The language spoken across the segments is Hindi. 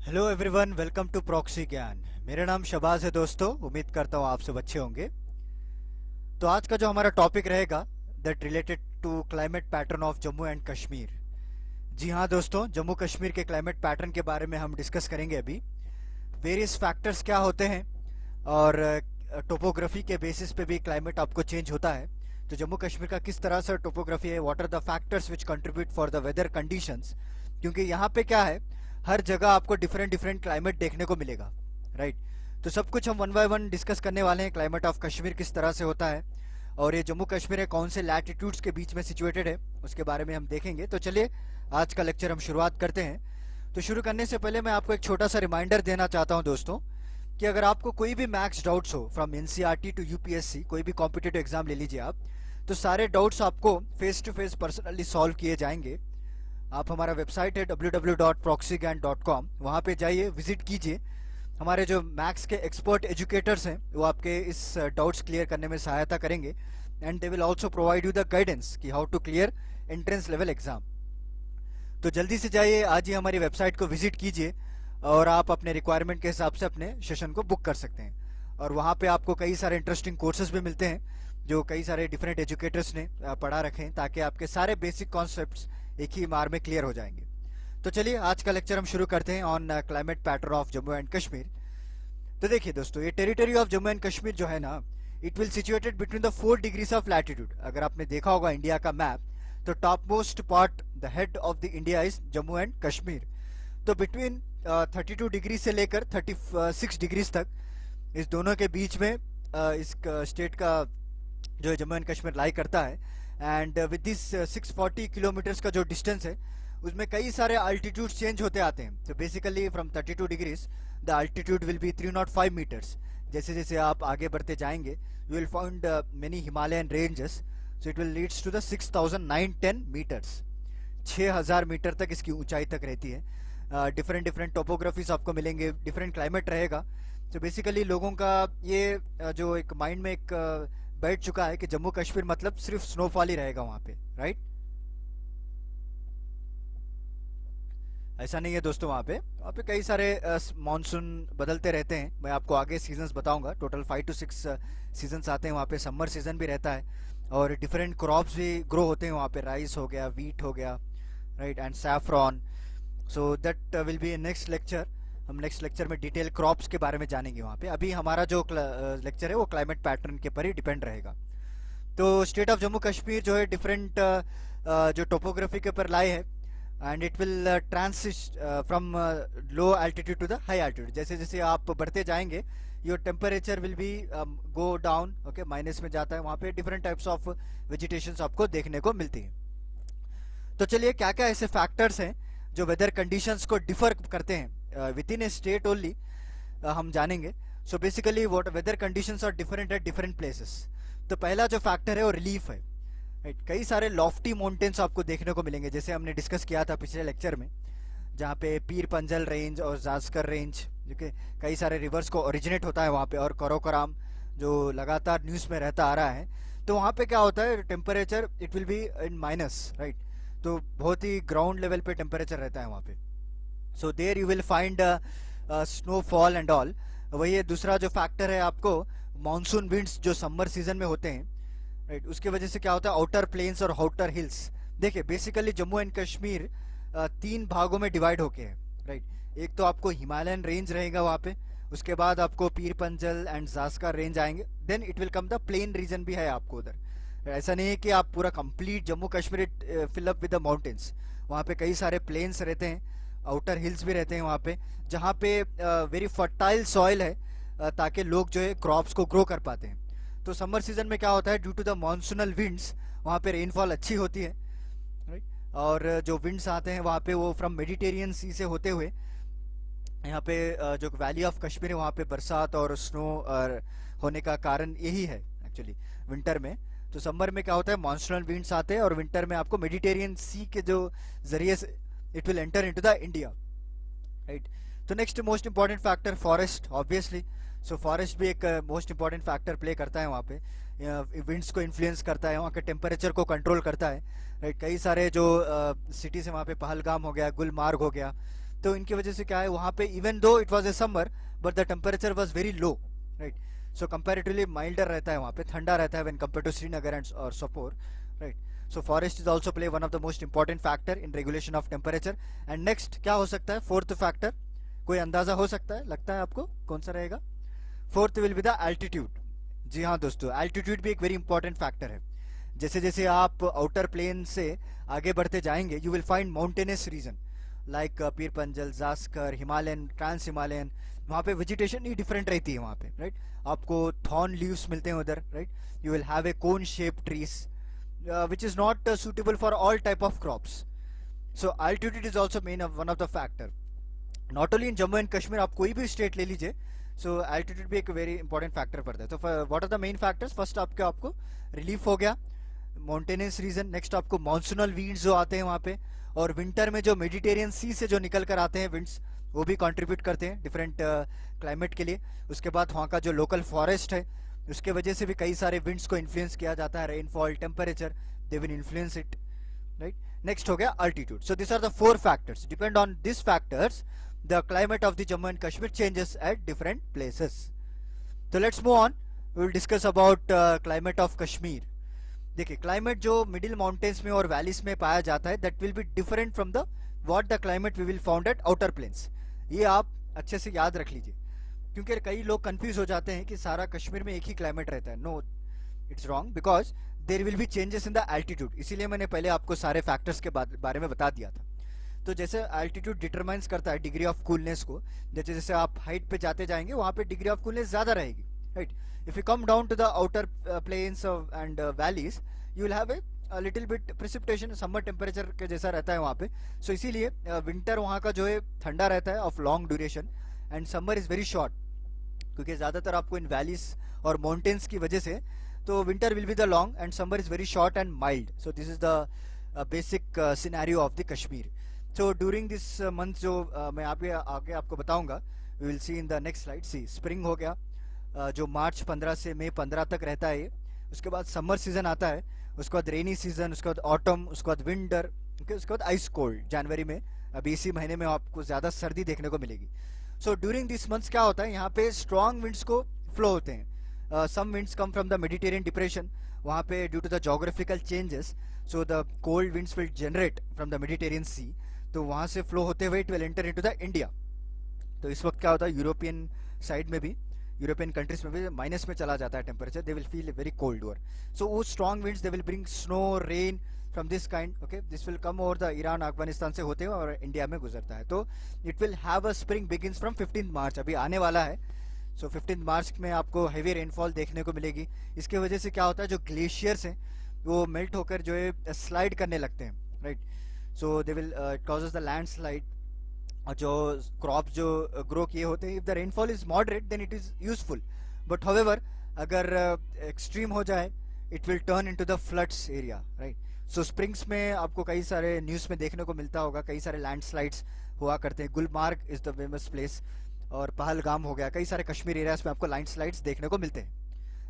Hello everyone, welcome to proxy Gyan. मेरा नाम शबाज है दोस्तों। उम्मीद करता हूँ आप सब अच्छे होंगे। तो आज का जो हमारा टॉपिक रहेगा that related to climate pattern of Jammu and Kashmir. जी हाँ दोस्तों, जम्मू कश्मीर के क्लाइमेट पैटर्न के बारे में हम डिस्कस करेंगे अभी। वेरियस फैक्टर्स क्या होते हैं और टोपोग्राफी के बेसिस पे भी क्लाइमेट आपको चेंज होता है। तो जम्मू कश्मीर का किस तरह से टोपोग्राफी है, what are the factors which contribute for the weather conditions. क्योंकि यहाँ पे क्या है, हर जगह आपको डिफरेंट डिफरेंट क्लाइमेट देखने को मिलेगा, राइट। तो सब कुछ हम वन बाय वन डिस्कस करने वाले हैं। क्लाइमेट ऑफ कश्मीर किस तरह से होता है और ये जम्मू कश्मीर है कौन से लैटिट्यूड्स के बीच में सिचुएटेड है, उसके बारे में हम देखेंगे। तो चलिए आज का लेक्चर हम शुरुआत करते हैं। तो शुरू करने से पहले मैं आपको एक छोटा सा रिमाइंडर देना चाहता हूं दोस्तों कि अगर आपको कोई भी मैथ्स डाउट्स हो फ्रॉम एनसीईआरटी टू यूपीएससी, कोई भी कॉम्पिटिटिव एग्जाम ले लीजिए आप, तो सारे डाउट्स आपको face to face personally solve किए जाएंगे। आप हमारा वेबसाइट है www.proxygan.com, वहाँ पे जाइए, विजिट कीजिए। हमारे जो मैथ्स के एक्सपर्ट एजुकेटर्स हैं वो आपके इस डाउट्स क्लियर करने में सहायता करेंगे and they will also provide you the guidance कि how to clear entrance level exam. तो जल्दी से जाइए, आज ही हमारी वेबसाइट को विजिट कीजिए और आप अपने रिक्वायरमेंट के हिसाब से अपने सेशन को बुक कर सकते हैं। और वहाँ पे आपको कई सारे इंटरेस्टिंग कोर्सेज भी मिलते हैं जो कई सारे डिफरेंट एजुकेटर्स ने पढ़ा रखे हैं, ताकि आपके सारे बेसिक कॉन्सेप्ट्स एक ही मार में क्लियर हो जाएंगे। तो चलिए आज का लेक्चर हम शुरू करते हैं on climate pattern of Jammu and Kashmir. तो देखिए दोस्तों, ये territory of Jammu and Kashmir जो है ना, it will situated between the 4 degrees of latitude. अगर आपने देखा होगा इंडिया का मैप, तो top most part the head of the India is Jammu and Kashmir. तो बिटवीन 32 डिग्री से लेकर 36 डिग्रीज तक, इस दोनों के बीच में इस स्टेट का जो जम्मू एंड कश्मीर लाई करता है। एंड विद दिस 640 किलोमीटर्स का जो डिस्टेंस है, उसमें कई सारे अल्टीट्यूड चेंज होते आते हैं। तो basically from 32 degrees the altitude will be 305 metres. जैसे जैसे आप आगे बढ़ते जाएंगे, you will find many Himalayan ranges, so it will leads to the 6910 metres. 6000 metre तक इसकी ऊंचाई तक रहती है। डिफरेंट डिफरेंट टोपोग्राफीज आपको मिलेंगे, डिफरेंट क्लाइमेट रहेगा। तो बेसिकली लोगों का ये जो एक माइंड में एक बैठ चुका है कि जम्मू कश्मीर मतलब सिर्फ स्नोफॉल ही रहेगा वहां पे, राइट। ऐसा नहीं है दोस्तों, वहाँ पे कई सारे मानसून बदलते रहते हैं। मैं आपको आगे सीजन्स बताऊंगा। टोटल 5 to 6 सीजन्स आते हैं वहाँ पे। समर सीजन भी रहता है और डिफरेंट क्रॉप्स भी ग्रो होते हैं वहाँ पे। राइस हो गया, वीट हो गया, right, and saffron. So that will B next lecture. हम नेक्स्ट लेक्चर में डिटेल क्रॉप्स के बारे में जानेंगे वहाँ पे। अभी हमारा जो लेक्चर है वो क्लाइमेट पैटर्न के पर ही डिपेंड रहेगा। तो स्टेट ऑफ जम्मू कश्मीर जो है डिफरेंट जो टोपोग्राफी के ऊपर लाई है, and it will transit from low altitude to the high altitude. जैसे जैसे आप बढ़ते जाएंगे, your temperature will be go down, okay, minus में जाता है। वहाँ पे डिफरेंट टाइप्स ऑफ वेजिटेशन आपको देखने को मिलती है। तो चलिए क्या क्या ऐसे फैक्टर्स हैं जो वेदर कंडीशंस को डिफर करते हैं within a state only, हम जानेंगे। So basically what weather conditions are different at different places. तो पहला जो फैक्टर है वो रिलीफ है, राइट। कई सारे लॉफ्टी माउंटेन्स आपको देखने को मिलेंगे, जैसे हमने डिस्कस किया था पिछले लेक्चर में, जहाँ पे पीर पंजल रेंज और जास्कर रेंज, जो कि कई सारे रिवर्स को ओरिजिनेट होता है वहाँ पे, और करोकोराम जो लगातार न्यूज़ में रहता आ रहा है। तो वहाँ पे क्या होता है, temperature it will be in minus, right. तो बहुत ही ग्राउंड लेवल पे टेम्परेचर रहता है वहाँ पे। So there you will find snowfall and all. वही दूसरा जो फैक्टर है आपको, मानसून विंड्स जो समर सीजन में होते हैं, राइट। उसके वजह से क्या होता है, आउटर प्लेन्स और आउटर हिल्स। देखिए बेसिकली जम्मू एंड कश्मीर 3 भागों में डिवाइड होके है, राइट। एक तो आपको हिमालयन रेंज रहेगा वहाँ पे, उसके बाद आपको पीर पंजल एंड जास्कर रेंज आएंगे, then it will come the plain region भी है आपको उधर। ऐसा नहीं है कि आप पूरा complete Jammu Kashmir fill up with the mountains. वहाँ पे कई सारे प्लेन्स रहते हैं, आउटर हिल्स भी रहते हैं वहाँ पे, जहाँ पे वेरी फर्टाइल सॉइल है, ताकि लोग जो है क्रॉप्स को ग्रो कर पाते हैं। तो समर सीजन में क्या होता है, due to the monsoonal winds वहाँ पे रेनफॉल अच्छी होती है, राइट। और जो विंड्स आते हैं वहाँ पे वो फ्रॉम मेडिटेरियन सी से होते हुए यहाँ पे जो वैली ऑफ कश्मीर है वहाँ पे बरसात और स्नो होने का कारण यही है एक्चुअली विंटर में। तो समर में क्या होता है, मानसूनल विंड्स आते हैं और विंटर में आपको मेडिटेरियन सी के जो जरिए से it will enter into the India, right. तो next most important factor forest, obviously. So forest भी एक मोस्ट इंपॉर्टेंट फैक्टर प्ले करता है वहाँ पे, विंड्स को इन्फ्लुएंस करता है, वहाँ के टेम्परेचर को कंट्रोल करता है, राइट। कई सारे जो सिटीज़ है वहाँ पे, पहलगाम हो गया, गुलमार्ग हो गया, तो इनकी वजह से क्या है, वहाँ पे even though it was a summer but the temperature was very low, right. So comparatively milder रहता है, वहाँ पे ठंडा रहता है when compare to Srinagar and और Sopore, right. So forest is also play one of the most important factor in regulation of temperature. And next क्या हो सकता है, फोर्थ फैक्टर, कोई अंदाजा हो सकता है, लगता है आपको कौन सा रहेगा? Fourth will be the altitude. जी हाँ दोस्तों, एल्टीट्यूड भी एक वेरी इंपॉर्टेंट फैक्टर है. जैसे जैसे आप आउटर प्लेन से आगे बढ़ते जाएंगे, you will find mountainous region like Pir Panjal, Zanskar, Himalayan, trans Himalayan. वहाँ पे वेजिटेशन ही डिफरेंट रहती है वहाँ पे, राइट. आपको थॉर्न लीव्स मिलते हैं उधर, right. You will have A cone shape trees which is not suitable for all type of crops. So altitude is also one of the factor. Not only in Jammu and Kashmir, आप कोई भी स्टेट ले लीजिए, so altitude भी एक वेरी इंपॉर्टेंट फैक्टर पड़ता है. तो what are the main factors? First आपको रिलीफ हो गया, माउंटेनियस रीजन. नेक्स्ट आपको मानसूनल विंड्स जो आते हैं वहाँ पे, और विंटर में जो मेडिटेरियन सी से जो निकल कर आते हैं विंड्स, वो भी कंट्रीब्यूट करते हैं डिफरेंट क्लाइमेट के लिए. उसके बाद वहाँ का जो लोकल फॉरेस्ट है, उसके वजह से भी कई सारे विंड्स को इन्फ्लुएंस किया जाता है. Rainfall, temperature, they will influence it, right. Next हो गया altitude. So this are the four factors. Depend on this factors the climate of the Jammu and Kashmir changes at different places. तो let's move on, we will discuss about climate of Kashmir. देखिए, क्लाइमेट जो मिडिल माउंटेन्स में और वैलीज में पाया जाता है, that will be different from the what the climate we will found at outer plains. ये आप अच्छे से याद रख लीजिए, क्योंकि कई लोग कंफ्यूज हो जाते हैं कि सारा कश्मीर में एक ही क्लाइमेट रहता है. No, it's wrong, because there will be changes in the altitude. इसीलिए मैंने पहले आपको सारे फैक्टर्स के बारे में बता दिया था. तो जैसे एल्टीट्यूड डिटरमाइंस करता है डिग्री ऑफ कूलनेस को, जैसे जैसे आप हाइट पे जाते जाएंगे वहाँ पे डिग्री ऑफ कूलनेस ज़्यादा रहेगी, right. If you come down to the outer plains and valleys, you will have a little bit precipitation, summer temperature के जैसा रहता है वहाँ पे. सो इसीलिए विंटर वहाँ का जो है ठंडा रहता है of long duration, and summer is very short, क्योंकि ज़्यादातर आपको इन वैलीज और माउंटेन्स की वजह से, तो winter will be the long and summer is very short and mild. So this is the basic scenario of the Kashmir. So during this month जो मैं आगे आपको बताऊंगा, we will see in the next slide. See, spring हो गया, जो मार्च 15 से मई 15 तक रहता है ये. उसके बाद समर सीजन आता है, उसके बाद रेनी सीजन, उसके बाद ऑटम, उसके बाद विंटर, ओके. उसके बाद आइस कोल्ड जनवरी में. अभी इसी महीने में आपको ज़्यादा सर्दी देखने को मिलेगी. सो ड्यूरिंग दिस मंथ्स क्या होता है, यहाँ पे स्ट्रॉन्ग विंड्स को फ्लो होते हैं. Some winds come from the Mediterranean depression. वहाँ पे due to the geographical changes, so the cold winds will generate from the Mediterranean sea. तो वहाँ से फ्लो होते हुए it will enter into the India. तो इस वक्त क्या होता है, यूरोपियन साइड में भी, यूरोपियन कंट्रीज में भी माइनस में चला जाता है temperature. They will feel very cold over. So वो strong winds they will bring snow, rain from this kind, okay. This will come over the Iran, Afghanistan से होते हुए और इंडिया में गुजरता है. तो it will have a spring begins from 15 March, अभी आने वाला है. सो 15 मार्च में आपको हैवी रेनफॉल देखने को मिलेगी. इसके वजह से क्या होता है, जो ग्लेशियर्स हैं वो मेल्ट होकर जो है स्लाइड करने लगते हैं, right. So they will it causes the landslide. और जो क्रॉप जो ग्रो किए होते हैं, if the rainfall is moderate then it is useful. But however अगर एक्सट्रीम हो जाए, it will turn into the floods area, right. सो स्प्रिंग्स में आपको कई सारे न्यूज़ में देखने को मिलता होगा, कई सारे लैंडस्लाइड्स हुआ करते हैं. Gulmarg is the famous place, और पहलगाम हो गया, कई सारे कश्मीर एरियाज में आपको लैंडस्लाइड्स देखने को मिलते हैं,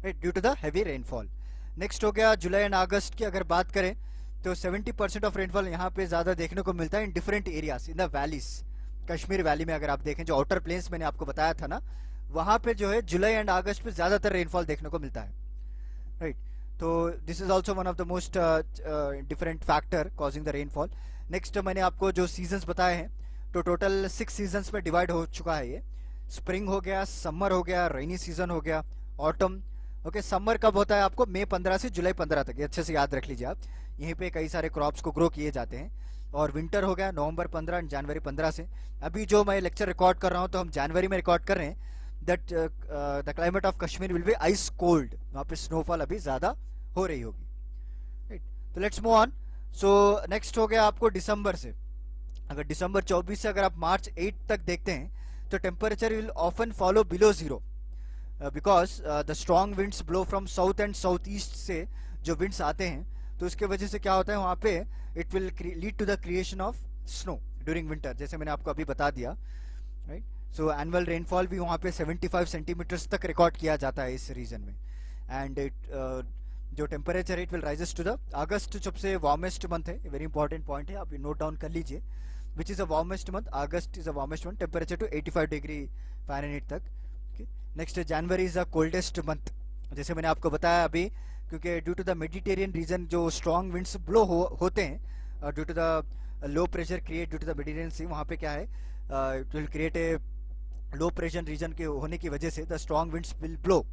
right, due to the heavy rainfall. Next हो गया जुलाई एंड अगस्त की. अगर बात करें तो 70% ऑफ रेनफॉल यहाँ पे ज़्यादा देखने को मिलता है in different areas in the valleys. Kashmir valley में अगर आप देखें, जो आउटर प्लेन्स मैंने आपको बताया था ना, वहाँ पे जो है जुलाई एंड अगस्त में ज़्यादातर रेनफॉल देखने को मिलता है, राइट. तो this is also one of the most different factor causing the rainfall. Next मैंने आपको जो सीजन्स बताए हैं, तो टोटल 6 सीजन्स में डिवाइड हो चुका है ये. स्प्रिंग हो गया, समर हो गया, रेनी सीजन हो गया, ऑटम, ओके. समर कब होता है आपको, मई 15 से जुलाई 15 तक, ये अच्छे से याद रख लीजिए आप. यहीं पे कई सारे क्रॉप्स को ग्रो किए जाते हैं. और विंटर हो गया नवंबर 15 एंड जनवरी 15 से. अभी जो मैं लेक्चर रिकॉर्ड कर रहा हूँ, तो हम जनवरी में रिकॉर्ड कर रहे हैं. That the climate of Kashmir will be ice cold. वहाँ पे स्नोफॉल अभी ज़्यादा हो रही होगी, राइट. तो let's move on. So next हो गया आपको दिसंबर से. अगर दिसंबर 24 से अगर आप मार्च 8 तक देखते हैं, तो temperature will often follow below zero, because the strong winds blow from south and south east से जो विंड्स आते हैं, तो उसके वजह से क्या होता है वहाँ पे, it will lead to the creation of snow during winter, जैसे मैंने आपको अभी बता दिया, राइट. सो एनुअल रेनफॉल भी वहाँ पे 75 सेंटीमीटर्स तक रिकॉर्ड किया जाता है इस रीजन में. एंड इट जो temperature it will rises to the August, सबसे वार्मेस्ट मंथ है, वेरी इंपॉर्टेंट पॉइंट है, आप नोट डाउन कर लीजिए. Which is a warmest month. August is a warmest month, temperature to 85 degree Fahrenheit तक. Next January is the coldest month, जैसे मैंने आपको बताया अभी, क्योंकि due to the Mediterranean region जो स्ट्रॉन्ग विंड्स ब्लो होते हैं due to the low pressure create due to the Mediterranean sea, वहाँ पे क्या है, it will create a low pressure region के होने की वजह से the strong winds will blow.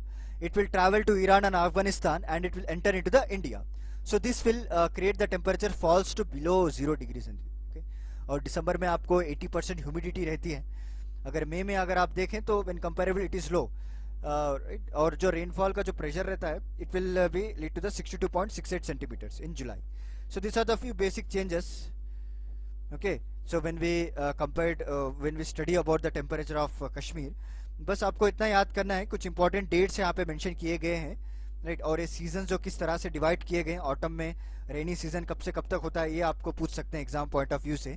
It will travel to Iran and Afghanistan and it will enter into the India. So this will create the temperature falls to below 0 degree centigrade. Okay, और दिसंबर में आपको 80% ह्यूमिडिटी रहती है. अगर मई में अगर आप देखें तो when comparable it is low. और जो रेनफॉल का जो प्रेशर रहता है, it will be lead to the 62.68 centimetres in July. So this are the few basic changes. Okay, so when we study about the temperature of Kashmir, बस आपको इतना याद करना है, कुछ इंपॉर्टेंट डेट्स यहाँ पे मेंशन किए गए हैं, राइट. और ये सीजन जो किस तरह से डिवाइड किए गए हैं, ऑटम में रेनी सीजन कब से कब तक होता है, ये आपको पूछ सकते हैं एग्जाम पॉइंट ऑफ व्यू से.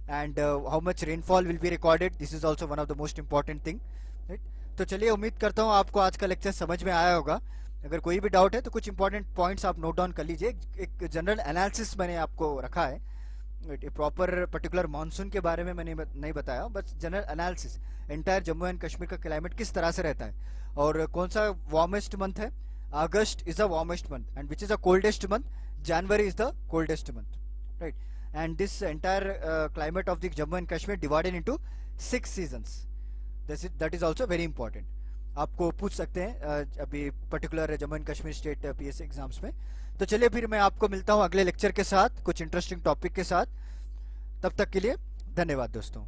And how much rainfall will be recorded, this is also one of the most important thing, right. तो चलिए, उम्मीद करता हूँ आपको आज का लेक्चर समझ में आया होगा. अगर कोई भी डाउट है तो कुछ इंपॉर्टेंट पॉइंट्स आप नोट डाउन कर लीजिए. एक जनरल एनालिसिस मैंने आपको रखा है, प्रॉपर पर्टिकुलर मानसून के बारे में मैंने नहीं बताया, बस general analysis entire Jammu and Kashmir का क्लाइमेट किस तरह से रहता है, और कौन सा वार्मेस्ट मंथ है. August is the warmest month and which is the coldest month. January is the coldest month, right. And this entire climate of the Jammu and Kashmir divided into 6 seasons. That is also very important. आपको पूछ सकते हैं अभी particular Jammu and Kashmir state PSC exams में. तो चलिए, फिर मैं आपको मिलता हूं अगले लेक्चर के साथ कुछ इंटरेस्टिंग टॉपिक के साथ. तब तक के लिए धन्यवाद दोस्तों.